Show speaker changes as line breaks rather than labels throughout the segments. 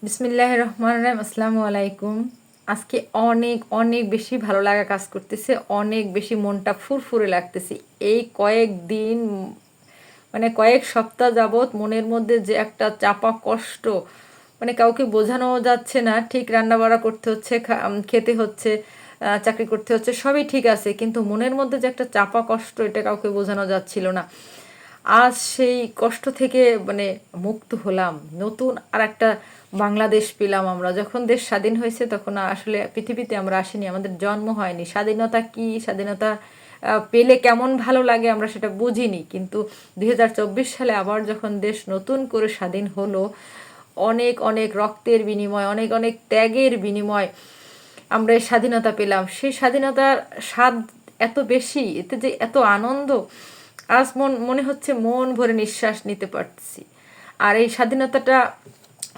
বিসমিল্লাহির রহমানির রহিম। আসসালামু আলাইকুম। আজকে অনেক অনেক বেশি ভালো লাগা কাজ করতেছে, অনেক বেশি মনটা ফুরফুরে লাগতেছে। এই কয়েকদিন মানে কয়েক সপ্তাহ যাবৎ মনের মধ্যে যে একটা চাপা কষ্ট, মানে কাউকে বোঝানো যাচ্ছে না। ঠিক রান্না বাড়া করতে হচ্ছে, খেতে হচ্ছে, চাকরি করতে হচ্ছে, সবই ঠিক আছে, কিন্তু মনের মধ্যে যে একটা চাপা কষ্ট, এটা কাউকে বোঝানো যাচ্ছিল না। আজ সেই কষ্ট থেকে মানে মুক্ত হলাম। নতুন আর একটা বাংলাদেশ পেলাম আমরা। যখন দেশ স্বাধীন হয়েছে তখন আসলে পৃথিবীতে আমরা আসিনি, আমাদের জন্ম হয়নি। স্বাধীনতা কি, স্বাধীনতা পেলে কেমন ভালো লাগে আমরা সেটা বুঝিনি, কিন্তু 2024 সালে আবার যখন দেশ নতুন করে স্বাধীন হলো, অনেক অনেক রক্তের বিনিময়, অনেক অনেক ত্যাগের বিনিময় আমরা এই স্বাধীনতা পেলাম। সেই স্বাধীনতার স্বাদ এত বেশি, এতে যে এত আনন্দ, আজ মনে হচ্ছে মন ভরে নিঃশ্বাস নিতে পারছি। আর এই স্বাধীনতাটা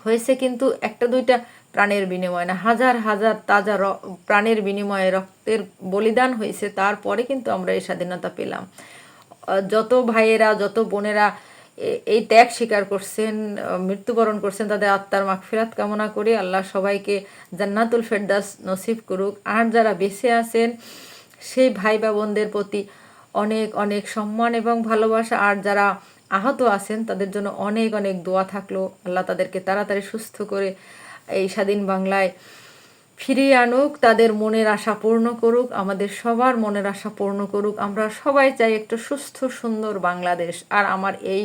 হয়েছে কিন্তু একটা দুইটা প্রাণের বিনিময় না, হাজার হাজার তাজা প্রাণের বিনিময়ে রক্তের বলিদান হয়েছে, তারপরে কিন্তু আমরা এই স্বাধীনতা পেলাম। যত ভাইয়েরা, যত বোনেরা এই ত্যাগ স্বীকার করছেন, মৃত্যুবরণ করছেন, তাদের আত্মার মাগফিরাত কামনা করি। আল্লাহ সবাইকে জান্নাতুল ফেরদাউস নসিব করুক। আর যারা বেঁচে আছেন সেই ভাই বা বোনদের প্রতি অনেক অনেক সম্মান এবং ভালোবাসা। আর যারা আহত আছেন তাদের জন্য অনেক অনেক দোয়া থাকলো। আল্লাহ তাদেরকে তাড়াতাড়ি সুস্থ করে এই স্বাধীন বাংলায় ফিরিয়ে আনুক, তাদের মনের আশা পূর্ণ করুক, আমাদের সবার মনের আশা পূর্ণ করুক। আমরা সবাই চাই একটা সুস্থ সুন্দর বাংলাদেশ। আর আমার এই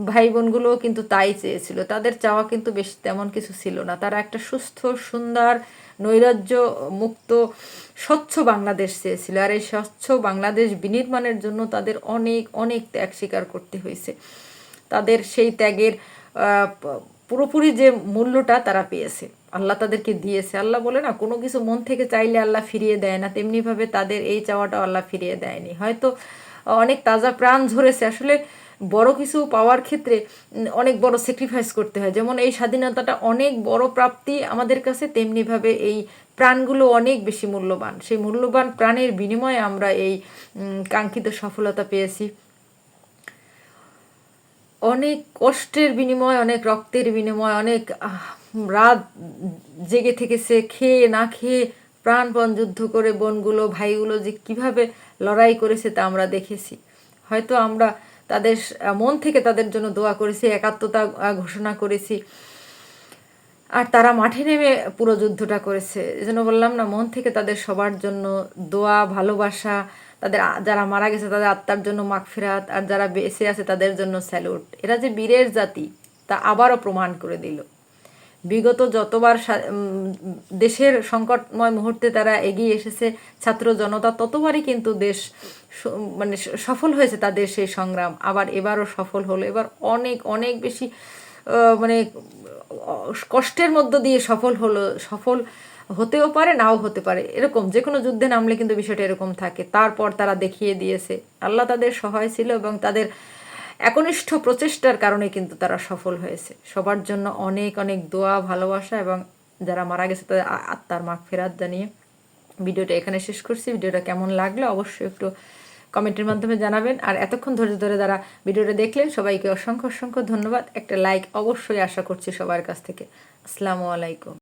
ভাই বোনগুলোও কিন্তু তাই চেয়েছিল। তাদের চাওয়া কিন্তু বেশ তেমন কিছু ছিল না, তারা একটা সুস্থ সুন্দর নৈরাজ্য মুক্ত স্বচ্ছ বাংলাদেশ চেয়েছিল। আর এই স্বচ্ছ বাংলাদেশ বিনির্মাণের জন্য তাদের অনেক অনেক ত্যাগ স্বীকার করতে হয়েছে। তাদের সেই ত্যাগের পুরোপুরি যে মূল্যটা তারা পেয়েছে, আল্লাহ তাদেরকে দিয়েছে। আল্লাহ বলে না, কোনো কিছু মন থেকে চাইলে আল্লাহ ফিরিয়ে দেয় না, তেমনিভাবে তাদের এই চাওয়াটাও আল্লাহ ফিরিয়ে দেয়নি। হয়তো অনেক তাজা প্রাণ ঝরেছে। আসলে বড় কিছু পাওয়ার ক্ষেত্রে অনেক বড় স্যাক্রিফাইস করতে হয়। যেমন এই স্বাধীনতাটা অনেক বড় প্রাপ্তি আমাদের কাছে, তেমনিভাবে এই প্রাণগুলো অনেক বেশি মূল্যবান। সেই মূল্যবান প্রাণের বিনিময়ে আমরা এই কাঙ্ক্ষিত সফলতা পেয়েছি। অনেক কষ্টের বিনিময়, অনেক রক্তের বিনিময়, অনেক রাত জেগে থেকেছে, খেয়ে না খেয়ে প্রাণপণ যুদ্ধ করে বোনগুলো ভাইগুলো যে কিভাবে লড়াই করেছে তা আমরা দেখেছি। হয়তো আমরা তাদের মন থেকে তাদের জন্য দোয়া করেছি, একাত্মতা ঘোষণা করেছি, আর তারা মাঠে নেমে পুরো যুদ্ধটা করেছে। এজন্য বললাম না, মন থেকে তাদের সবার জন্য দোয়া, ভালোবাসা। তাদের যারা মারা গেছে তাদের আত্মার জন্য মাগফিরাত, আর যারা বেঁচে আছে তাদের জন্য স্যালুট। এরা যে বীরের জাতি তা আবারও প্রমাণ করে দিল। বিগত যতবার দেশের সংকটময় মুহূর্তে তারা এগিয়ে এসেছে ছাত্র জনতা, ততবারই কিন্তু দেশ মানে সফল হয়েছে তাদের সেই সংগ্রাম। আবার এবারও সফল হলো। এবার অনেক অনেক বেশি মানে কষ্টের মধ্য দিয়ে সফল হলো। সফল হতেও পারে, নাও হতে পারে, এরকম যে কোনো যুদ্ধে নামলে কিন্তু বিষয়টা এরকম থাকে। তারপর তারা দেখিয়ে দিয়েছে আল্লাহ তাদের সহায় ছিল, এবং তাদের একনিষ্ঠ প্রচেষ্টার কারণে কিন্তু তারা সফল হয়েছে। সবার জন্য অনেক অনেক দোয়া, ভালোবাসা, এবং যারা মারা গেছে তাদের আত্মার মাগফিরাত জানিয়ে ভিডিওটা এখানে শেষ করছি। ভিডিওটা কেমন লাগলো অবশ্যই একটু কমেন্টের মাধ্যমে জানাবেন। আর এতক্ষণ ধৈর্য ধরে যারা ভিডিওটা দেখলেন সবাইকে অসংখ্য অসংখ্য ধন্যবাদ। একটা লাইক অবশ্যই আশা করছি সবার কাছ থেকে। আসসালামু আলাইকুম।